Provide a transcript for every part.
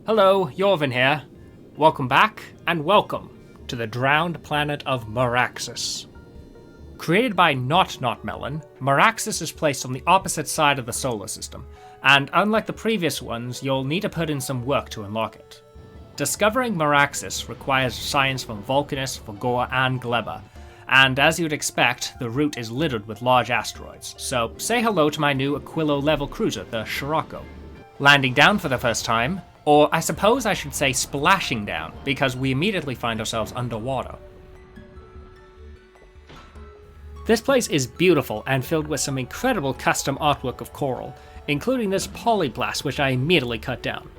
Hello, Jorvin here. Welcome back, and welcome to the drowned planet of Maraxsis. Created by Not Melon, Maraxsis is placed on the opposite side of the solar system, and unlike the previous ones, you'll need to put in some work to unlock it. Discovering Maraxsis requires science from Vulcanus, Vogor, and Gleba, and as you'd expect, the route is littered with large asteroids, so say hello to my new Aquilo-level cruiser, the Scirocco. Landing down for the first time, or I suppose I should say splashing down, because we immediately find ourselves underwater. This place is beautiful and filled with some incredible custom artwork of coral, including this polyblast which I immediately cut down.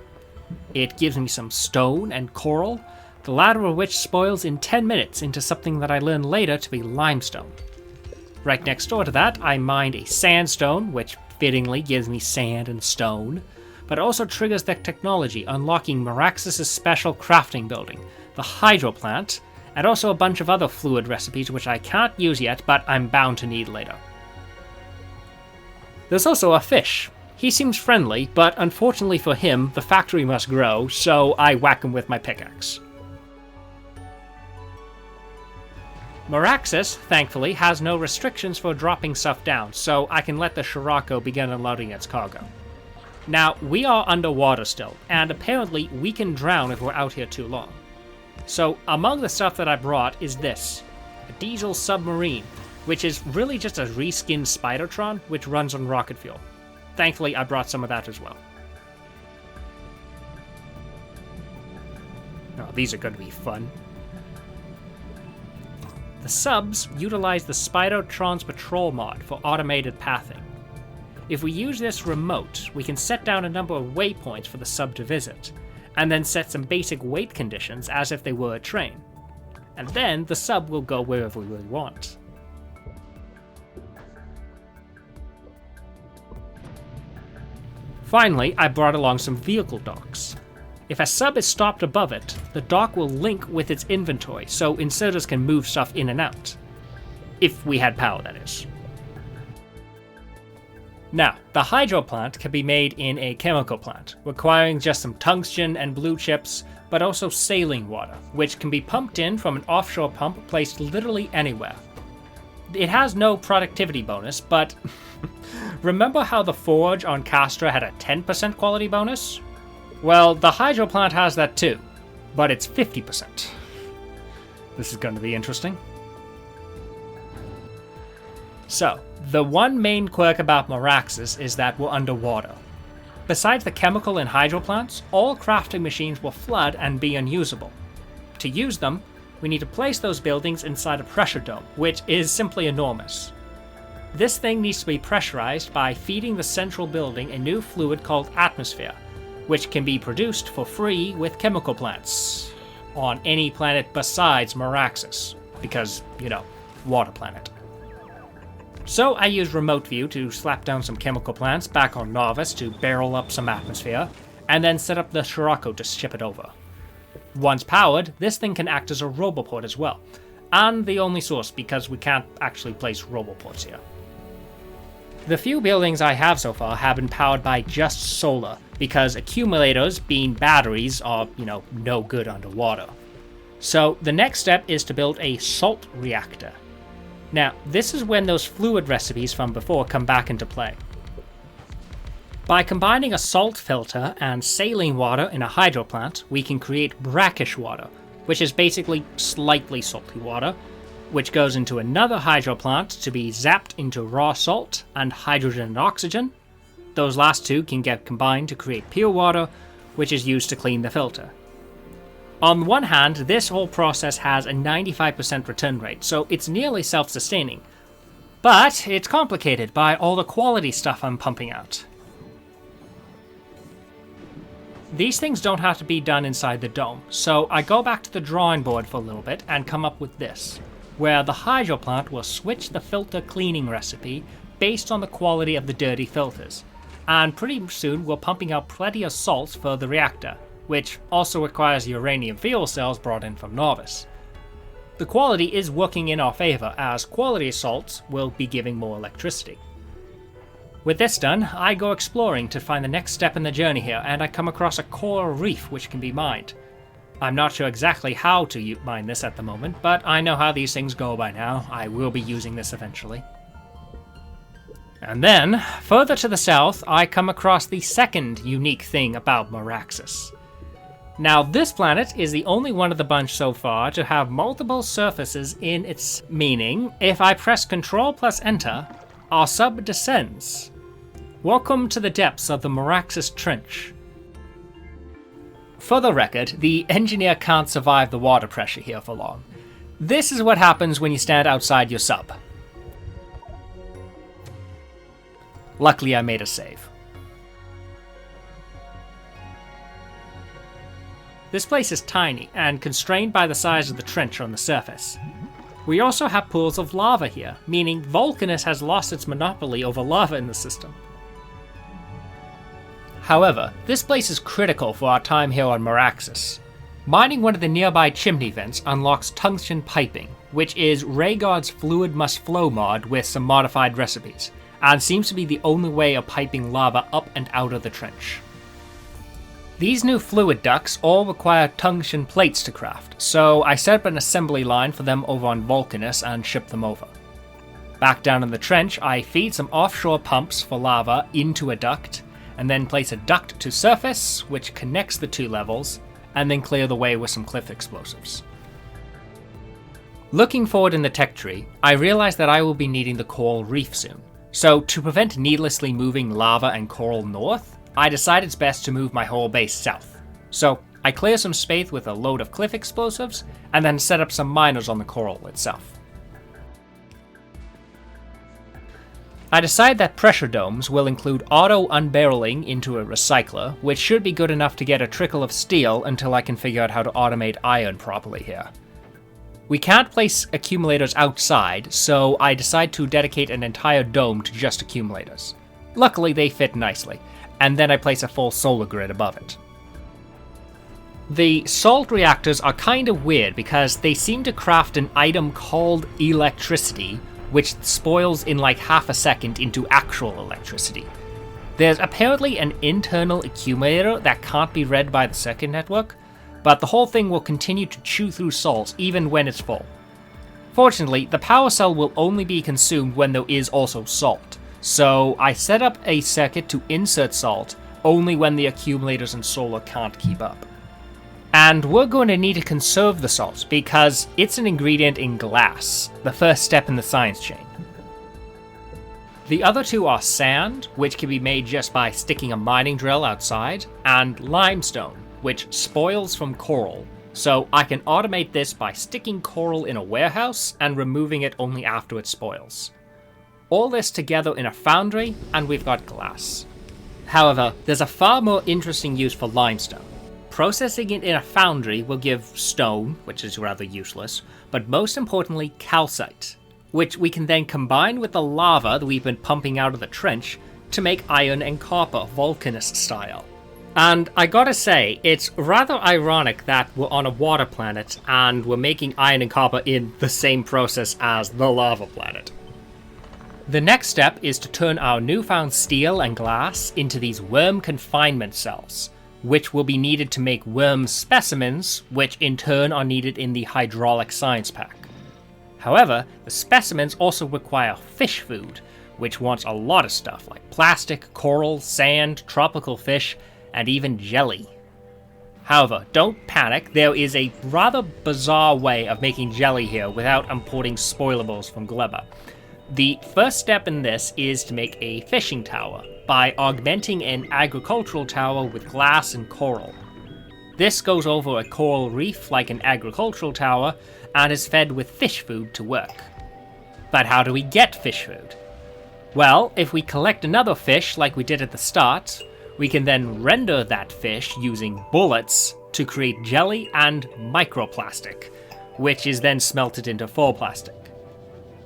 It gives me some stone and coral, the latter of which spoils in 10 minutes into something that I learn later to be limestone. Right next door to that, I mined a sandstone, which fittingly gives me sand and stone, but also triggers the technology, unlocking Maraxsis' special crafting building, the hydro plant, and also a bunch of other fluid recipes which I can't use yet, but I'm bound to need later. There's also a fish. He seems friendly, but unfortunately for him, the factory must grow, so I whack him with my pickaxe. Maraxsis, thankfully, has no restrictions for dropping stuff down, so I can let the Scirocco begin unloading its cargo. Now, we are underwater still, and apparently we can drown if we're out here too long. So, among the stuff that I brought is this, a diesel submarine, which is really just a reskinned Spidertron, which runs on rocket fuel. Thankfully, I brought some of that as well. Oh, these are going to be fun. The subs utilize the Spidertron's patrol mod for automated pathing. If we use this remote, we can set down a number of waypoints for the sub to visit, and then set some basic weight conditions as if they were a train. And then the sub will go wherever we really want. Finally, I brought along some vehicle docks. If a sub is stopped above it, the dock will link with its inventory, so inserters can move stuff in and out. If we had power, that is. Now, the hydro plant can be made in a chemical plant, requiring just some tungsten and blue chips, but also saline water, which can be pumped in from an offshore pump placed literally anywhere. It has no productivity bonus, but remember how the forge on Castra had a 10% quality bonus? Well, the hydro plant has that too, but it's 50%. This is going to be interesting. So, the one main quirk about Maraxsis is that we're underwater. Besides the chemical and hydro plants, all crafting machines will flood and be unusable. To use them, we need to place those buildings inside a pressure dome, which is simply enormous. This thing needs to be pressurized by feeding the central building a new fluid called atmosphere, which can be produced for free with chemical plants on any planet besides Maraxsis, because, you know, water planet. So I used remote view to slap down some chemical plants back on Novice to barrel up some atmosphere, and then set up the Scirocco to ship it over. Once powered, this thing can act as a roboport as well, and the only source because we can't actually place roboports here. The few buildings I have so far have been powered by just solar, because accumulators, being batteries, are, no good underwater. So the next step is to build a salt reactor. Now, this is when those fluid recipes from before come back into play. By combining a salt filter and saline water in a hydro plant, we can create brackish water, which is basically slightly salty water, which goes into another hydro plant to be zapped into raw salt and hydrogen and oxygen. Those last two can get combined to create pure water, which is used to clean the filter. On one hand, this whole process has a 95% return rate, so it's nearly self-sustaining. But it's complicated by all the quality stuff I'm pumping out. These things don't have to be done inside the dome, so I go back to the drawing board for a little bit and come up with this, where the hydro plant will switch the filter cleaning recipe based on the quality of the dirty filters. And pretty soon we're pumping out plenty of salts for the reactor, which also requires uranium fuel cells brought in from Novice. The quality is working in our favor, as quality salts will be giving more electricity. With this done, I go exploring to find the next step in the journey here, and I come across a coral reef which can be mined. I'm not sure exactly how to mine this at the moment, but I know how these things go by now. I will be using this eventually. And then, further to the south, I come across the second unique thing about Maraxsis. Now, this planet is the only one of the bunch so far to have multiple surfaces in its meaning. If I press Ctrl plus Enter, our sub descends. Welcome to the depths of the Maraxsis Trench. For the record, the engineer can't survive the water pressure here for long. This is what happens when you stand outside your sub. Luckily, I made a save. This place is tiny and constrained by the size of the trench on the surface. We also have pools of lava here, meaning Vulcanus has lost its monopoly over lava in the system. However, this place is critical for our time here on Maraxsis. Mining one of the nearby chimney vents unlocks tungsten piping, which is raiguard's fluid must flow mod with some modified recipes, and seems to be the only way of piping lava up and out of the trench. These new fluid ducts all require tungsten plates to craft, so I set up an assembly line for them over on Vulcanus and ship them over. Back down in the trench, I feed some offshore pumps for lava into a duct, and then place a duct to surface, which connects the two levels, and then clear the way with some cliff explosives. Looking forward in the tech tree, I realize that I will be needing the coral reef soon. So to prevent needlessly moving lava and coral north, I decide it's best to move my whole base south. So I clear some space with a load of cliff explosives, and then set up some miners on the coral itself. I decide that pressure domes will include auto unbarreling into a recycler, which should be good enough to get a trickle of steel until I can figure out how to automate iron properly here. We can't place accumulators outside, so I decide to dedicate an entire dome to just accumulators. Luckily they fit nicely, and then I place a full solar grid above it. The salt reactors are kind of weird because they seem to craft an item called electricity, which spoils in like half a second into actual electricity. There's apparently an internal accumulator that can't be read by the circuit network, but the whole thing will continue to chew through salts even when it's full. Fortunately, the power cell will only be consumed when there is also salt, so I set up a circuit to insert salt only when the accumulators and solar can't keep up. And we're going to need to conserve the salt because it's an ingredient in glass, the first step in the science chain. The other two are sand, which can be made just by sticking a mining drill outside, and limestone, which spoils from coral, so I can automate this by sticking coral in a warehouse and removing it only after it spoils. All this together in a foundry, and we've got glass. However, there's a far more interesting use for limestone. Processing it in a foundry will give stone, which is rather useless, but most importantly calcite, which we can then combine with the lava that we've been pumping out of the trench to make iron and copper Vulcanus style. And I gotta say, it's rather ironic that we're on a water planet and we're making iron and copper in the same process as the lava planet. The next step is to turn our newfound steel and glass into these worm confinement cells, which will be needed to make worm specimens, which in turn are needed in the hydraulic science pack. However, the specimens also require fish food, which wants a lot of stuff like plastic, coral, sand, tropical fish, and even jelly. However, don't panic, there is a rather bizarre way of making jelly here without importing spoilables from Gleba. The first step in this is to make a fishing tower, by augmenting an agricultural tower with glass and coral. This goes over a coral reef like an agricultural tower, and is fed with fish food to work. But how do we get fish food? Well, if we collect another fish like we did at the start, we can then render that fish using bullets to create jelly and microplastic, which is then smelted into full plastic.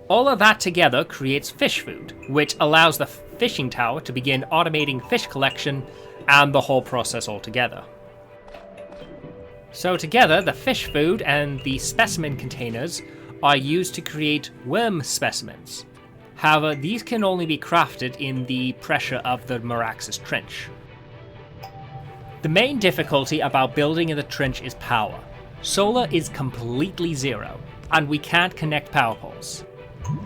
All of that together creates fish food, which allows the fishing tower to begin automating fish collection and the whole process altogether. So together, the fish food and the specimen containers are used to create worm specimens. However, these can only be crafted in the pressure of the Maraxsis trench. The main difficulty about building in the trench is power. Solar is completely zero, and we can't connect power poles.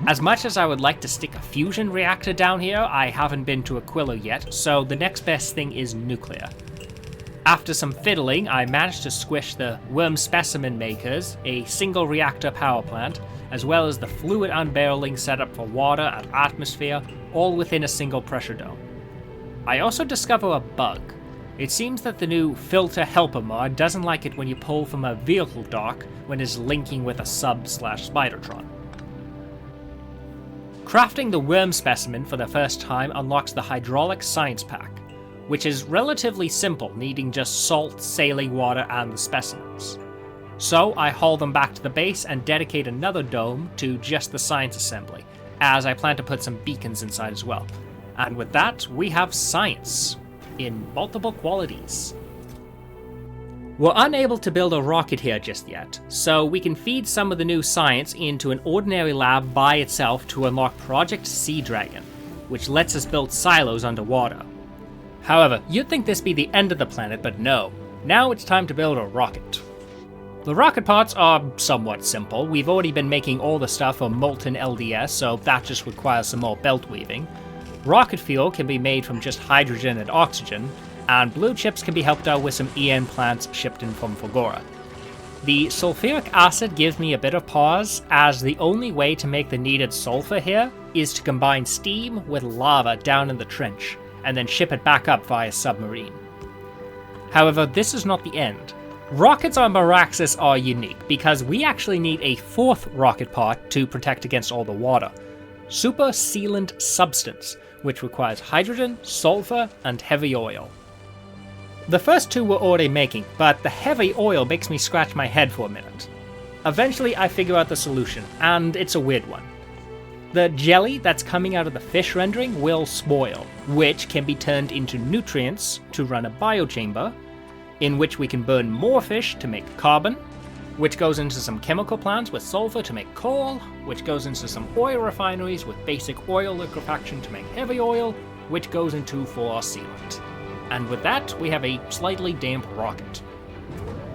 As much as I would like to stick a fusion reactor down here, I haven't been to Aquilo yet, so the next best thing is nuclear. After some fiddling, I managed to squish the worm specimen makers, a single reactor power plant, as well as the fluid unbarreling setup for water and atmosphere, all within a single pressure dome. I also discover a bug. It seems that the new filter helper mod doesn't like it when you pull from a vehicle dock when it's linking with a sub/Spidertron. Crafting the worm specimen for the first time unlocks the hydraulic science pack, which is relatively simple, needing just salt, saline water, and the specimens. So I haul them back to the base and dedicate another dome to just the science assembly, as I plan to put some beacons inside as well. And with that, we have science in multiple qualities. We're unable to build a rocket here just yet, so we can feed some of the new science into an ordinary lab by itself to unlock Project Sea Dragon, which lets us build silos underwater. However, you'd think this be the end of the planet, but no. Now it's time to build a rocket. The rocket parts are somewhat simple. We've already been making all the stuff for molten LDS, so that just requires some more belt weaving. Rocket fuel can be made from just hydrogen and oxygen, and blue chips can be helped out with some EN plants shipped in from Fulgora. The sulfuric acid gives me a bit of pause, as the only way to make the needed sulfur here is to combine steam with lava down in the trench, and then ship it back up via submarine. However, this is not the end. Rockets on Maraxsis are unique, because we actually need a fourth rocket part to protect against all the water. Super sealant substance, which requires hydrogen, sulfur, and heavy oil. The first two we're already making, but the heavy oil makes me scratch my head for a minute. Eventually I figure out the solution, and it's a weird one. The jelly that's coming out of the fish rendering will spoil, which can be turned into nutrients to run a biochamber, in which we can burn more fish to make carbon, which goes into some chemical plants with sulfur to make coal, which goes into some oil refineries with basic oil liquefaction to make heavy oil, which goes into for sealant. And with that, we have a slightly damp rocket.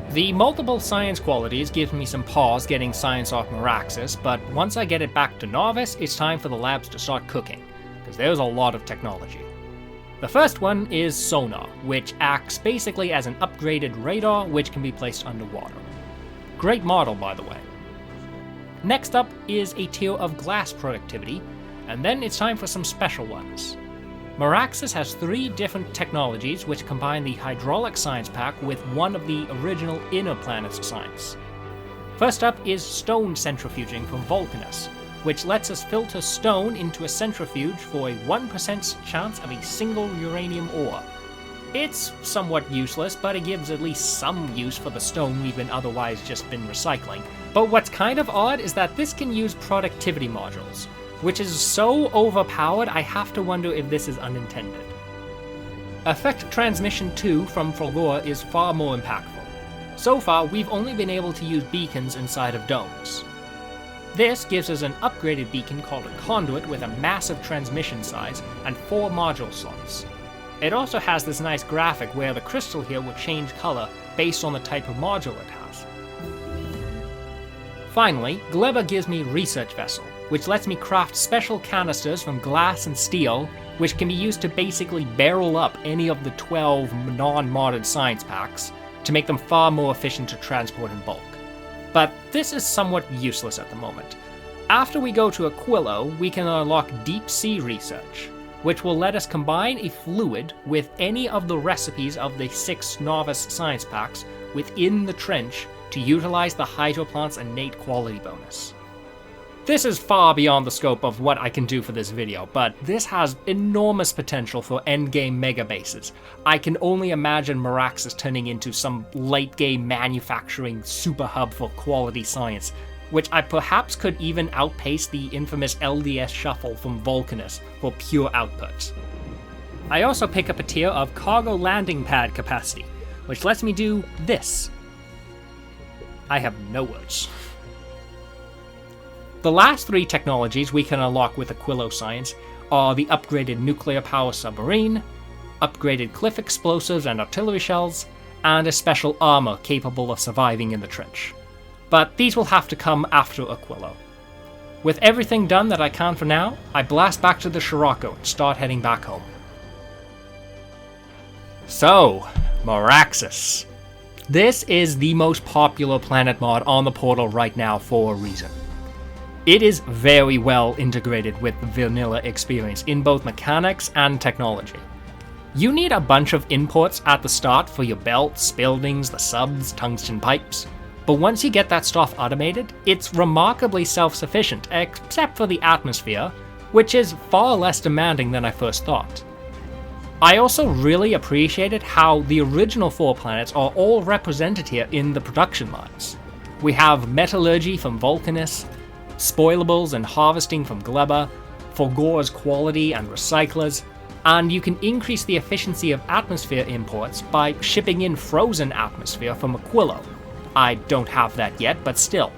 The multiple science qualities gives me some pause getting science off Maraxsis, but once I get it back to Novice, it's time for the labs to start cooking, because there's a lot of technology. The first one is sonar, which acts basically as an upgraded radar which can be placed underwater. Great model, by the way. Next up is a tier of glass productivity, and then it's time for some special ones. Maraxsis has 3 different technologies which combine the hydraulic science pack with one of the original inner planet's science. First up is stone centrifuging from Vulcanus, which lets us filter stone into a centrifuge for a 1% chance of a single uranium ore. It's somewhat useless, but it gives at least some use for the stone we've otherwise just been recycling. But what's kind of odd is that this can use productivity modules, which is so overpowered I have to wonder if this is unintended. Effect Transmission 2 from Fulgora is far more impactful. So far, we've only been able to use beacons inside of domes. This gives us an upgraded beacon called a conduit with a massive transmission size and 4 module slots. It also has this nice graphic where the crystal here will change color based on the type of module it has. Finally, Gleba gives me Research Vessel, which lets me craft special canisters from glass and steel, which can be used to basically barrel up any of the 12 non-modded science packs to make them far more efficient to transport in bulk. But this is somewhat useless at the moment. After we go to Aquilo, we can unlock deep sea research, which will let us combine a fluid with any of the recipes of the 6 novice science packs within the trench to utilize the hydroplant's innate quality bonus. This is far beyond the scope of what I can do for this video, but this has enormous potential for endgame mega bases. I can only imagine Maraxsis turning into some late-game manufacturing super hub for quality science, which I perhaps could even outpace the infamous LDS shuffle from Vulcanus for pure output. I also pick up a tier of cargo landing pad capacity, which lets me do this. I have no words. The last 3 technologies we can unlock with Aquilo science are the upgraded nuclear power submarine, upgraded cliff explosives and artillery shells, and a special armor capable of surviving in the trench. But these will have to come after Aquilo. With everything done that I can for now, I blast back to the Scirocco and start heading back home. So, Maraxsis. This is the most popular planet mod on the portal right now for a reason. It is very well integrated with the vanilla experience in both mechanics and technology. You need a bunch of inputs at the start for your belts, buildings, the subs, tungsten pipes, but once you get that stuff automated, it's remarkably self-sufficient, except for the atmosphere, which is far less demanding than I first thought. I also really appreciated how the original 4 planets are all represented here in the production lines. We have Metallurgy from Vulcanus, Spoilables and Harvesting from Gleba, Forgore's Quality and Recyclers, and you can increase the efficiency of atmosphere imports by shipping in frozen atmosphere from Aquilo. I don't have that yet, but still.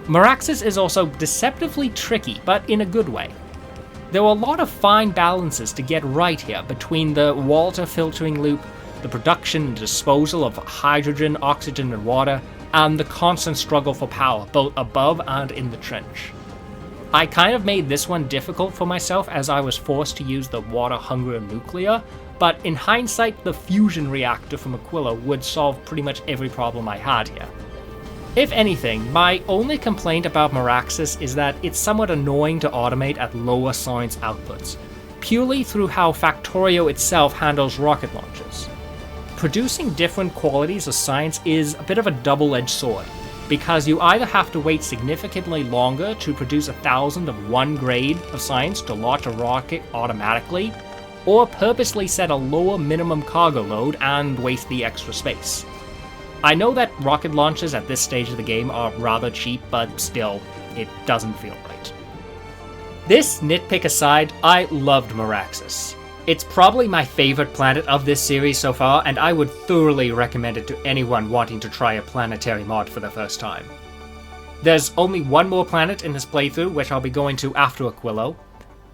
Maraxsis is also deceptively tricky, but in a good way. There were a lot of fine balances to get right here between the water filtering loop, the production and disposal of hydrogen, oxygen and water, and the constant struggle for power, both above and in the trench. I kind of made this one difficult for myself as I was forced to use the water-hungry nuclear, but in hindsight the fusion reactor from Aquilo would solve pretty much every problem I had here. If anything, my only complaint about Maraxsis is that it's somewhat annoying to automate at lower science outputs, purely through how Factorio itself handles rocket launches. Producing different qualities of science is a bit of a double-edged sword, because you either have to wait significantly longer to produce 1,000 of one grade of science to launch a rocket automatically, or purposely set a lower minimum cargo load and waste the extra space. I know that rocket launches at this stage of the game are rather cheap, but still, it doesn't feel right. This nitpick aside, I loved Maraxsis. It's probably my favorite planet of this series so far, and I would thoroughly recommend it to anyone wanting to try a planetary mod for the first time. There's only one more planet in this playthrough, which I'll be going to after Aquilo.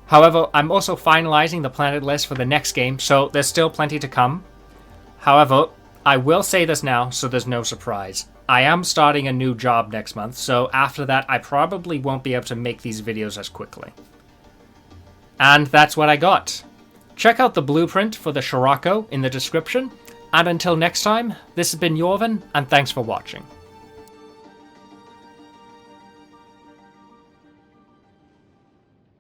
However, I'm also finalizing the planet list for the next game, so there's still plenty to come. However, I will say this now, so there's no surprise. I am starting a new job next month, so after that I probably won't be able to make these videos as quickly. And that's what I got. Check out the blueprint for the Scirocco in the description, and until next time, this has been Jorven, and thanks for watching.